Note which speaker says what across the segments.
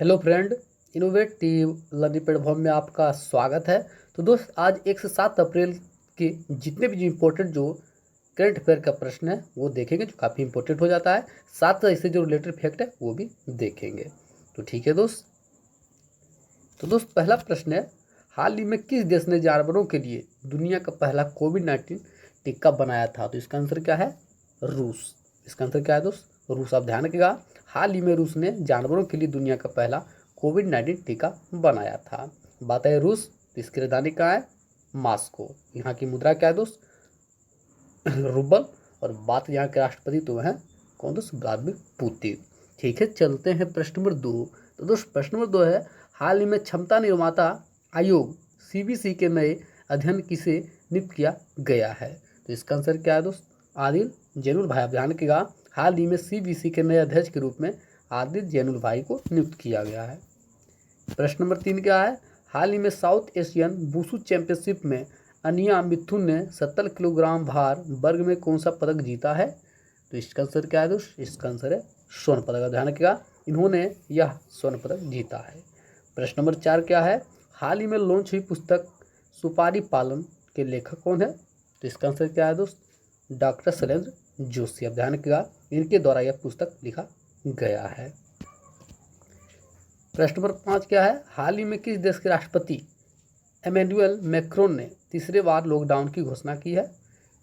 Speaker 1: Hello friend, innovative learning platform में आपका स्वागत है। तो दोस्त, आज 1 से 7 अप्रैल के जितने भी इम्पोर्टेंट जो करंट अफेयर का प्रश्न है वो देखेंगे, जो काफ़ी इंपॉर्टेंट हो जाता है। साथ इससे जो रिलेटेड फैक्ट है वो भी देखेंगे। तो ठीक है दोस्त। तो दोस्त, पहला प्रश्न है, हाल ही में किस देश ने जानवरों के लिए दुनिया का पहला कोविड-19 टीका बनाया था? तो इसका आंसर क्या है? रूस। इसका आंसर क्या है दोस्त? रूस। आप ध्यान रखिएगा, हाल ही में रूस ने जानवरों के लिए दुनिया का पहला कोविड-19 टीका बनाया था। बात है रूस, तो इसकी राजधानी कहाँ है? मॉस्को। यहाँ की मुद्रा क्या है दोस्त? रूबल। और बात यहाँ के राष्ट्रपति तो हैं कौन दोस्त? Vladimir Putin. ठीक है, चलते हैं प्रश्न नंबर 2। तो दोस्त, प्रश्न नंबर 2 है, हाल ही में क्षमता निर्माता आयोग सीबीसी के नए अध्ययन किसे नियुक्त किया गया है? तो इसका आंसर क्या है दोस्त? आदिल जैनुल भाई। आप ध्यान रखिएगा, हाल ही में सीबीसी के नए अध्यक्ष के रूप में आदिल जैनुल भाई को नियुक्त किया गया है। प्रश्न नंबर 3 क्या है, हाल ही में साउथ एशियन वुशु चैंपियनशिप में अनिया मिथुन ने 70 किलोग्राम भार वर्ग में कौन सा पदक जीता है? तो इसका आंसर क्या है दोस्त? इसका आंसर है स्वर्ण पदक। ध्यान रखिएगा, इन्होंने यह स्वर्ण पदक जीता है। प्रश्न नंबर 4 क्या है, हाल ही में लॉन्च हुई पुस्तक सुपारी पालन के लेखक कौन है? तो इसका आंसर क्या है दोस्त? डॉक्टर शैलेंद्र जोशी। अब ध्यान रखिएगा, इनके द्वारा यह पुस्तक लिखा गया है। प्रश्न नंबर 5 क्या है, हाल ही में किस देश के राष्ट्रपति एमेनुअल मैक्रोन ने तीसरे बार लॉकडाउन की घोषणा की है?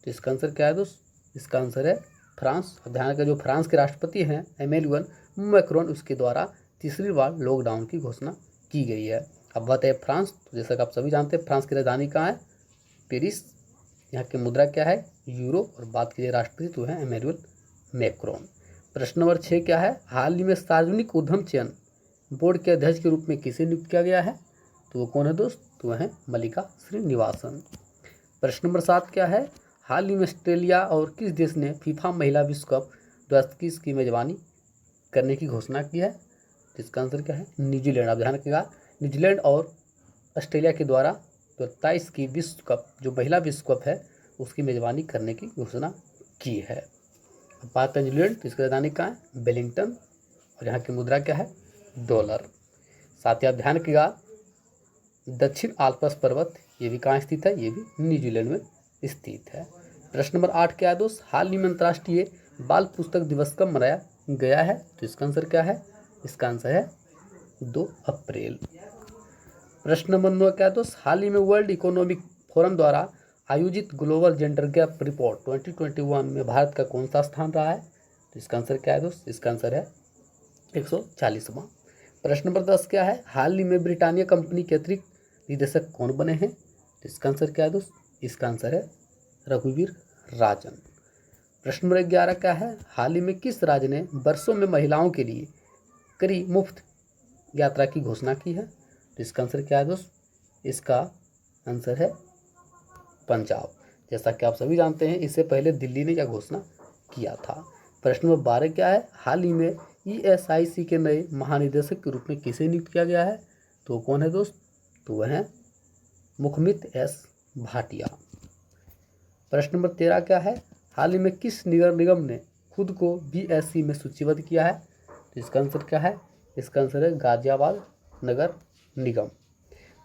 Speaker 1: तो इसका आंसर क्या है दोस्त? इसका आंसर है फ्रांस। अब ध्यान रखिएगा, जो फ्रांस के राष्ट्रपति हैं एमेनुअल मैक्रोन, उसके द्वारा तीसरी बार लॉकडाउन की घोषणा की गई है। अब बात है फ्रांस, तो जैसा कि आप सभी जानते हैं फ्रांस की राजधानी कहाँ है? पेरिस। यहाँ की मुद्रा क्या है? यूरो। और बात कीजिए राष्ट्रपति तो है एमेनुअल मैक्रोन। प्रश्न नंबर 6 क्या है, हाल ही में सार्वजनिक उद्यम चयन बोर्ड के अध्यक्ष के रूप में किसे नियुक्त किया गया है? तो वो कौन है दोस्त? तो वह है मल्लिका श्रीनिवासन। प्रश्न नंबर 7 क्या है, हाल ही में ऑस्ट्रेलिया और किस देश ने फीफा महिला विश्व कप 2021 की मेजबानी करने की घोषणा की है? इसका आंसर क्या है? न्यूजीलैंड। आप ध्यान रखिएगा, न्यूजीलैंड और ऑस्ट्रेलिया के द्वारा 2023 की विश्व कप, जो महिला विश्व कप है, उसकी मेजबानी करने की घोषणा की है। अब बात है न्यूजीलैंड, तो इसकी राजधानी कहाँ है? वेलिंगटन। और यहाँ की मुद्रा क्या है? डॉलर। साथ ही आप ध्यान रखिएगा, दक्षिण आल्प्स पर्वत ये भी कहाँ स्थित है? ये भी न्यूजीलैंड में स्थित है। प्रश्न नंबर 8 क्या है दोस्त, हाल ही में अंतर्राष्ट्रीय बाल पुस्तक दिवस कब मनाया गया है? तो इसका आंसर क्या है? इसका आंसर है 2 अप्रैल। प्रश्न नंबर 9 क्या है दोस्त, हाल ही में वर्ल्ड इकोनॉमिक फोरम द्वारा आयोजित ग्लोबल जेंडर गैप रिपोर्ट 2021 में भारत का कौन सा स्थान रहा है? तो इसका आंसर क्या है दोस्त? इसका आंसर है 140वां। प्रश्न नंबर 10 क्या है, हाल ही में ब्रिटानिया कंपनी के अतिरिक्त निदेशक कौन बने हैं? तो इसका आंसर क्या है दोस्त? इसका आंसर है रघुवीर राजन। प्रश्न नंबर 11 क्या है, हाल ही में किस राज्य ने वर्षों में महिलाओं के लिए करी मुफ्त यात्रा की घोषणा की है? तो इसका आंसर क्या है दोस्त? इसका आंसर है पंजाब। जैसा कि आप सभी जानते हैं, इससे पहले दिल्ली ने यह घोषणा किया था। प्रश्न नंबर 12 क्या है, हाल ही में ESIC के नए महानिदेशक के रूप में किसे नियुक्त किया गया है? तो कौन है दोस्त? तो वह है मुखमित S भाटिया। प्रश्न नंबर 13 क्या है, हाल ही में किस नगर निगम ने खुद को BSE में सूचीबद्ध किया है? तो इसका आंसर क्या है? इसका आंसर है गाजियाबाद नगर निगम।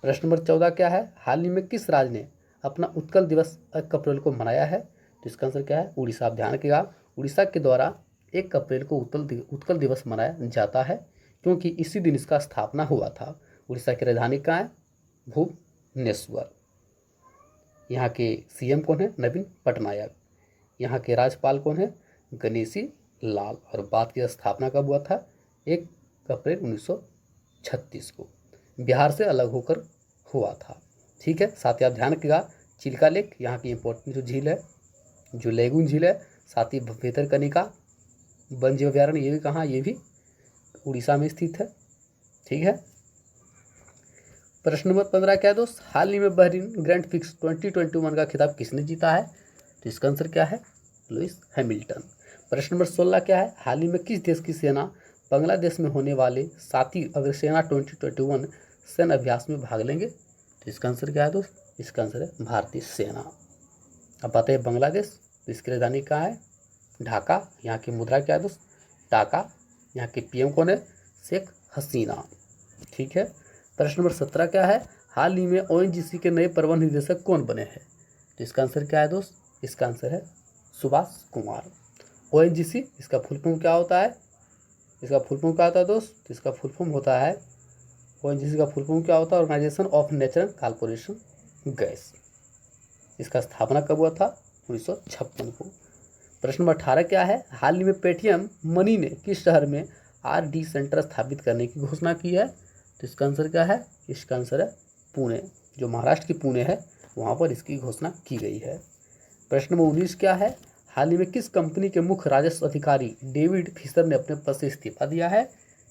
Speaker 1: प्रश्न नंबर 14 क्या है, हाल ही में किस राज्य ने अपना उत्कल दिवस 1 अप्रैल को मनाया है? तो इसका आंसर क्या है? उड़ीसा। आप ध्यान रखिएगा, उड़ीसा के द्वारा 1 अप्रैल को उत्कल दिवस मनाया जाता है, क्योंकि इसी दिन इसका स्थापना हुआ था। उड़ीसा की राजधानी कहाँ है? भुवनेश्वर। यहाँ के CM कौन है? नवीन पटनायक। यहाँ के राज्यपाल कौन है? गणेशी लाल। और बात की स्थापना कब हुआ था? 1 अप्रैल 1936 को बिहार से अलग होकर हुआ था। ठीक है, साथ ही आप ध्यान रखिएगा, चिल्का लेक यहाँ की इंपॉर्टेंट जो झील है, जो लेगुन झील है, साथ ही भितरकनिका वन जीव अभयारण्य, ये भी कहाँ? ये भी उड़ीसा में स्थित है। ठीक है। प्रश्न नंबर 15 क्या है दोस्त, हाल ही में बहरीन ग्रैंड फिक्स 2021 का खिताब किसने जीता है? तो इसका आंसर क्या है? Lewis Hamilton. प्रश्न नंबर 16 क्या है, हाल ही में किस देश की सेना बांग्लादेश में होने वाले 7वीं अग्रसेना 2021 सैन्य अभ्यास में भाग लेंगे? तो इसका आंसर क्या है दोस्त? इसका आंसर है भारतीय सेना। अब बात है बांग्लादेश, तो इसकी राजधानी कहाँ है? ढाका। यहाँ की मुद्रा क्या है दोस्त? टाका। यहाँ के PM कौन है? शेख हसीना। ठीक है। प्रश्न नंबर 17 क्या है, हाल ही में ओएनजीसी के नए प्रबंध निदेशक कौन बने हैं? तो इसका आंसर क्या है दोस्त? इसका आंसर है सुभाष कुमार। ओएनजीसी इसका फुल फॉर्म क्या होता है? इसका फुल फॉर्म क्या होता है दोस्त? तो इसका फुल फॉर्म होता है, ओएनजीसी का फुल फॉर्म क्या होता है? Organisation of natural corporation gas. इसका स्थापना कब हुआ था? 1956 को। प्रश्न नंबर 18 क्या है, हाल ही में पेटीएम मनी ने किस शहर में आरडी सेंटर स्थापित करने की घोषणा की है? तो इसका आंसर क्या है? इसका आंसर है पुणे, जो महाराष्ट्र की पुणे है, वहाँ पर इसकी घोषणा की गई है। प्रश्न नंबर 19 क्या है, हाल ही में किस कंपनी के मुख्य राजस्व अधिकारी डेविड फिशर ने अपने पद से इस्तीफा दिया है?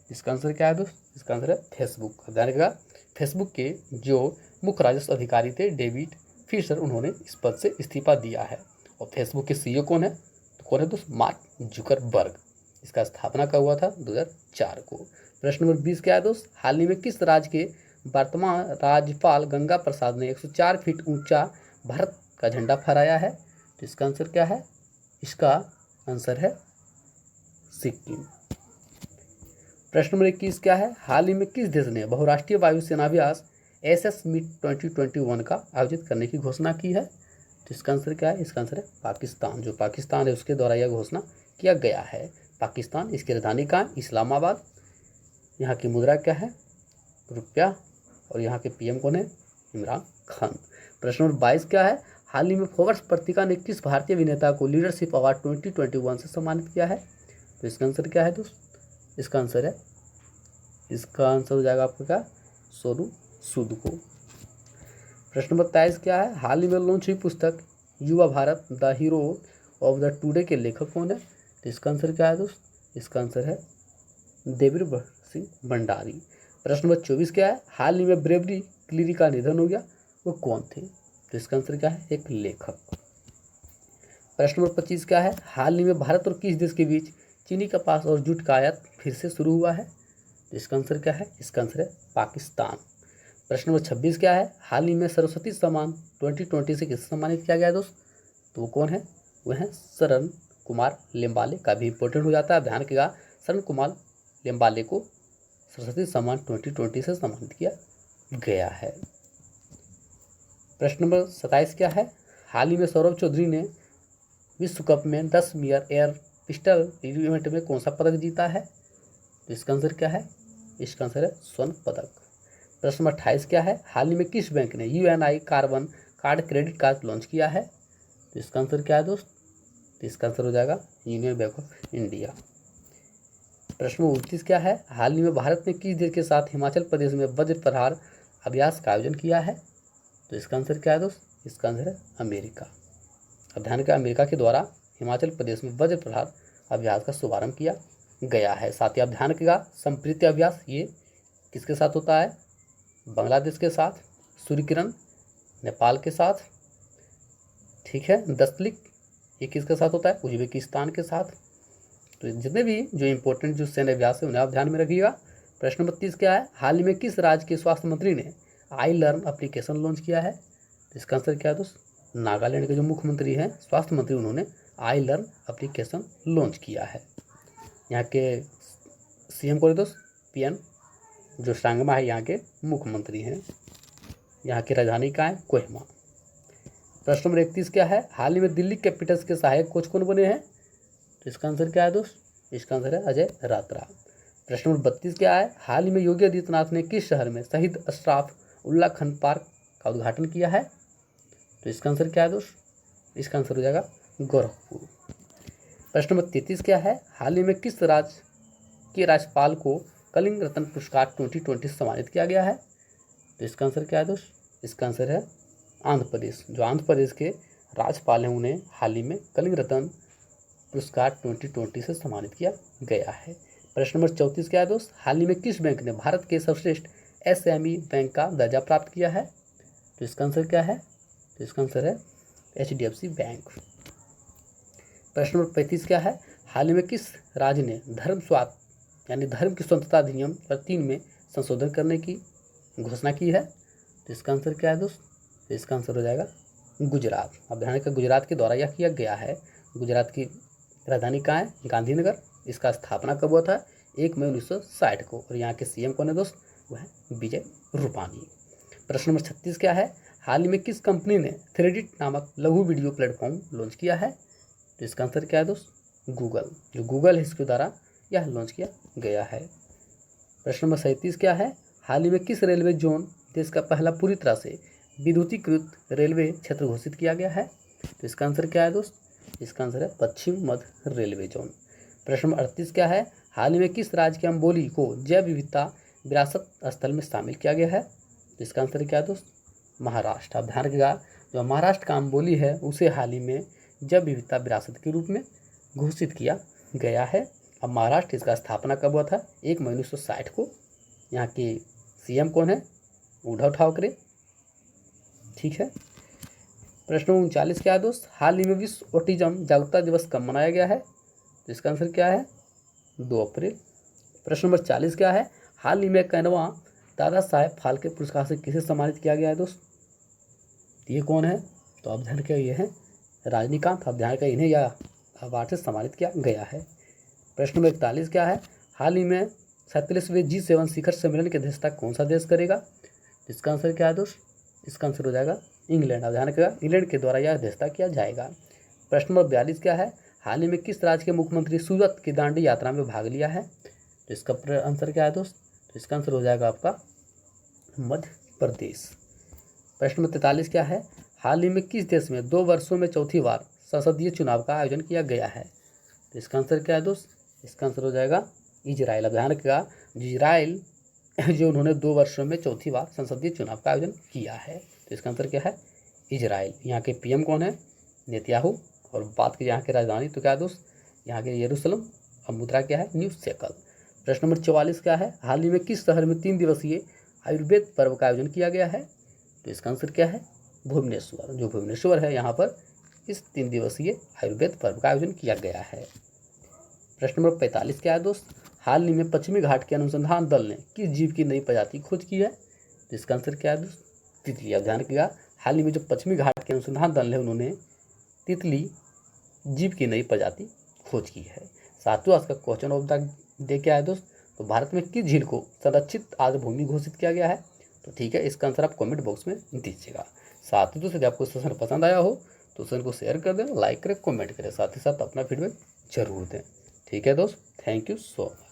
Speaker 1: इसका आंसर क्या है दोस्त? इसका आंसर है फेसबुक। ध्यान रखिएगा, फेसबुक के जो मुख्य राजस्व अधिकारी थे डेविड फिशर, उन्होंने इस पद से इस्तीफा दिया है। और फेसबुक के सीईओ कौन है? तो कौन है दोस्त? Mark Zuckerberg. इसका स्थापना कब हुआ था? 2004 को। प्रश्न नंबर 20 क्या है दोस्त, हाल ही में किस राज्य के वर्तमान राज्यपाल गंगा प्रसाद ने 104 फीट ऊंचा भारत का झंडा फहराया है? तो इसका आंसर क्या है? इसका आंसर है सिक्किम। प्रश्न नंबर 21 क्या है, हाल ही में किस देश ने बहुराष्ट्रीय वायुसेना अभ्यास SS मीट 2021 का आयोजित करने की घोषणा की है? तो इसका आंसर क्या है? इसका आंसर है पाकिस्तान। जो पाकिस्तान है उसके द्वारा यह घोषणा किया गया है। पाकिस्तान, इसकी राजधानी कहाँ है? इस्लामाबाद। यहाँ की मुद्रा क्या है? रुपया। और यहाँ के PM कौन है? इमरान खान। प्रश्न नंबर 22 क्या है, हाल ही में फोर्ब्स पत्रिका ने किस भारतीय अभिनेता को लीडरशिप अवार्ड 2021 से सम्मानित किया है? तो इसका आंसर क्या है दोस्त? इसका आंसर हो जाएगा आपका क्या? सोनू सूद को। प्रश्न नंबर 23 क्या है, हाल ही में लॉन्च हुई पुस्तक युवा Bharat the hero of the today के लेखक कौन है? तो इसका आंसर क्या है दोस्त? इसका आंसर है देवीर सिंह भंडारी। प्रश्न नंबर 24 क्या है, हाल ही में ब्रेवरी क्लीरी का निधन हो गया, वो कौन थे? तो इसका आंसर क्या है? एक लेखक। प्रश्न नंबर 25 क्या है, हाल ही में भारत और किस देश के बीच चीनी कपास और जूट का आयात फिर से शुरू हुआ है? तो इसका आंसर क्या है? इसका आंसर है पाकिस्तान। प्रश्न नंबर 26 क्या है, हाल ही में सरस्वती सम्मान 2020 से किसे सम्मानित किया गया दोस्त? तो वो कौन है? वह है शरण कुमार लिम्बाले। का भी इंपॉर्टेंट हो जाता है, ध्यान रखिएगा, शरण कुमार लिम्बाले को सरस्वती सम्मान 2020 से सम्मानित किया गया है। प्रश्न नंबर 27 क्या है, हाल ही में सौरभ चौधरी ने विश्व कप में 10 मीटर एयर पिस्टल इवेंट में कौन सा पदक जीता है? तो इसका आंसर क्या है? इसका आंसर है स्वर्ण पदक। प्रश्न नंबर 28 क्या है, हाल ही में किस बैंक ने UNI carbon card credit card launch किया है? तो इसका आंसर क्या है दोस्त? तो इसका आंसर हो जाएगा यूनियन बैंक ऑफ इंडिया। प्रश्न नंबर 29 क्या है, हाल ही में भारत ने किस देश के साथ हिमाचल प्रदेश में वज्र प्रहार अभ्यास का आयोजन किया है? तो इसका आंसर क्या है दोस्त? इसका आंसर है अमेरिका। अब ध्यान रखिए, अमेरिका के द्वारा हिमाचल प्रदेश में वज्र प्रहार अभ्यास का शुभारंभ किया गया है। साथ ही आप ध्यान रखिएगा, संप्रीति अभ्यास ये किसके साथ होता है? बांग्लादेश के साथ। सूर्य किरण नेपाल के साथ, ठीक है। दस्तलिक ये किसके साथ होता है? उज्बेकिस्तान के साथ। तो जितने भी जो इंपॉर्टेंट जो सैन्य अभ्यास है उन्हें आप ध्यान में रखिएगा। प्रश्न नंबर 30 क्या है, हाल ही में किस राज्य के स्वास्थ्य मंत्री ने आई लर्न एप्लीकेशन लॉन्च किया है? तो इसका आंसर क्या है दोस्त? नागालैंड के जो मुख्यमंत्री हैं, स्वास्थ्य मंत्री, उन्होंने आई लर्न एप्लीकेशन लॉन्च किया है। यहाँ के CM कौन है दोस्त? PN जो सांगमा है, यहाँ के मुख्यमंत्री हैं। यहाँ की राजधानी कहाँ है? कोहिमा। प्रश्न नंबर 31 क्या है, हाल ही में दिल्ली कैपिटल्स के सहायक कोच कौन बने हैं? तो इसका आंसर क्या है दोस्त? इसका आंसर है अजय रात्रा। प्रश्न नंबर 32 क्या है, हाल ही में योगी आदित्यनाथ ने किस शहर में शहीद अशराफ उल्लाह खान पार्क का उद्घाटन किया है? तो इसका आंसर क्या है दोस्त? इसका आंसर हो जाएगा गोरखपुर। प्रश्न नंबर 33 क्या है, हाल ही में किस राज्य के राज्यपाल को कलिंग रत्न पुरस्कार 2020 से सम्मानित किया गया है? तो इसका आंसर क्या है दोस्त? इसका आंसर है आंध्र प्रदेश। जो आंध्र प्रदेश के राज्यपाल हैं उन्हें हाल ही में कलिंग रत्न पुरस्कार 2020 से सम्मानित किया गया है। प्रश्न नंबर 34 क्या है दोस्त, हाल ही में किस बैंक ने भारत के सर्वश्रेष्ठ SME बैंक का दर्जा प्राप्त किया है? तो इसका आंसर क्या है? तो इसका आंसर है HDFC बैंक। प्रश्न नंबर 35 क्या है, हाल ही में किस राज्य ने धर्म की स्वतंत्रता अधिनियम 3 में संशोधन करने की घोषणा की है? तो इसका आंसर क्या है दोस्त? तो इसका आंसर हो जाएगा गुजरात। अब ध्यान रखिए, गुजरात के द्वारा यह किया गया है। गुजरात की राजधानी कहाँ है? गांधीनगर। इसका स्थापना कब हुआ था? 1 मई 1960 को। और यहाँ के CM कौन है दोस्त? वो है विजय रूपानी। प्रश्न नंबर 36 क्या है, हाल ही में किस कंपनी ने थ्रेडिट नामक लघु वीडियो प्लेटफॉर्म लॉन्च किया है? तो इसका आंसर क्या है दोस्त? गूगल। जो गूगल है इसके द्वारा यह लॉन्च किया गया है। प्रश्न नंबर 37 क्या है, हाल ही में किस रेलवे जोन देश का पहला पूरी तरह से विद्युतीकृत रेलवे क्षेत्र घोषित किया गया है? तो इसका आंसर क्या है दोस्त? इसका आंसर है पश्चिम मध्य रेलवे जोन। प्रश्न नंबर 38 क्या है, हाल ही में किस राज्य के अम्बोली को जैव विविधता विरासत स्थल में शामिल किया गया है? तो इसका आंसर क्या है दोस्त? महाराष्ट्र। आप ध्यान रखिएगा, जो महाराष्ट्र का अम्बोली है उसे हाल ही में जैव विविधता विरासत के रूप में घोषित किया गया है। अब महाराष्ट्र, इसका स्थापना कब हुआ था? 1 मई 1960 को। यहाँ के सीएम कौन है? उद्धव ठाकरे। ठीक है। प्रश्न 39 क्या है दोस्त, हाल ही में विश्व ऑटिज्म जागरूकता दिवस कब मनाया गया है? तो इसका आंसर क्या है? 2 अप्रैल। प्रश्न नंबर 40 क्या है, हाल ही में कैनवा दादा साहेब फाल्के पुरस्कार से किसे सम्मानित किया गया है दोस्त? ये कौन है? तो आप ध्यान रखिए, ये है रजनीकांत। आप ध्यान रखिए, इन्हें यह अवार्ड से सम्मानित किया गया है। प्रश्न नंबर 41 क्या है, हाल ही में 47वें G7 शिखर सम्मेलन की अध्यक्षता कौन सा देश करेगा? इसका आंसर क्या है दोस्त? इसका आंसर हो जाएगा इंग्लैंड। आप ध्यान रखिएगा, इंग्लैंड के द्वारा यह अध्यक्षता किया जाएगा। प्रश्न नंबर 42 क्या है, हाल ही में किस राज्य के मुख्यमंत्री सूरत की दांडी यात्रा में भाग लिया है? तो इसका आंसर क्या है दोस्त? तो इसका आंसर हो जाएगा आपका मध्य प्रदेश। प्रश्न नंबर 43 क्या है, हाल ही में किस देश में 2 वर्षों में चौथी बार संसदीय चुनाव का आयोजन किया गया है? तो इसका आंसर क्या है दोस्त? इसका आंसर हो जाएगा इजराइल। अब ध्यान रखिएगा, इजराइल जो उन्होंने 2 वर्षों में चौथी बार संसदीय चुनाव का आयोजन किया है। तो इसका आंसर क्या है? इजराइल। यहाँ के पीएम कौन है? नेतन्याहू। और बात की यहाँ की राजधानी तो क्या है दोस्त? यहाँ के यरूशलेम। और मुद्रा क्या है? New shackle. प्रश्न नंबर 44 क्या है, हाल ही में किस शहर में 3 दिवसीय आयुर्वेद पर्व का आयोजन किया गया है? तो इसका आंसर क्या है? भुवनेश्वर। जो भुवनेश्वर है यहाँ पर इस 3 दिवसीय आयुर्वेद पर्व का आयोजन किया गया है। प्रश्न नंबर 45 क्या है दोस्त, हाल ही में पश्चिमी घाट के अनुसंधान दल ने किस जीव की नई प्रजाति खोज की है? तो इसका आंसर क्या है दोस्त? तितली। अब ध्यान रखिएगा, हाल ही में जो पश्चिमी घाट के अनुसंधान दल है उन्होंने तितली जीव की नई प्रजाति खोज की है। सातवां आज का क्वेश्चन ऑफ द डे क्या है दोस्त, तो भारत में किस झील को संरक्षित आर्द्रभूमि घोषित किया गया है? तो ठीक है, इसका आंसर आप कमेंट बॉक्स में दीजिएगा। साथ ही दोस्तों यदि आपको सेशन पसंद आया हो तो सेशन को शेयर कर दें, लाइक करें, कमेंट करें, साथ ही साथ अपना फीडबैक जरूर दें। ठीक है दोस्त, थैंक यू सो मच।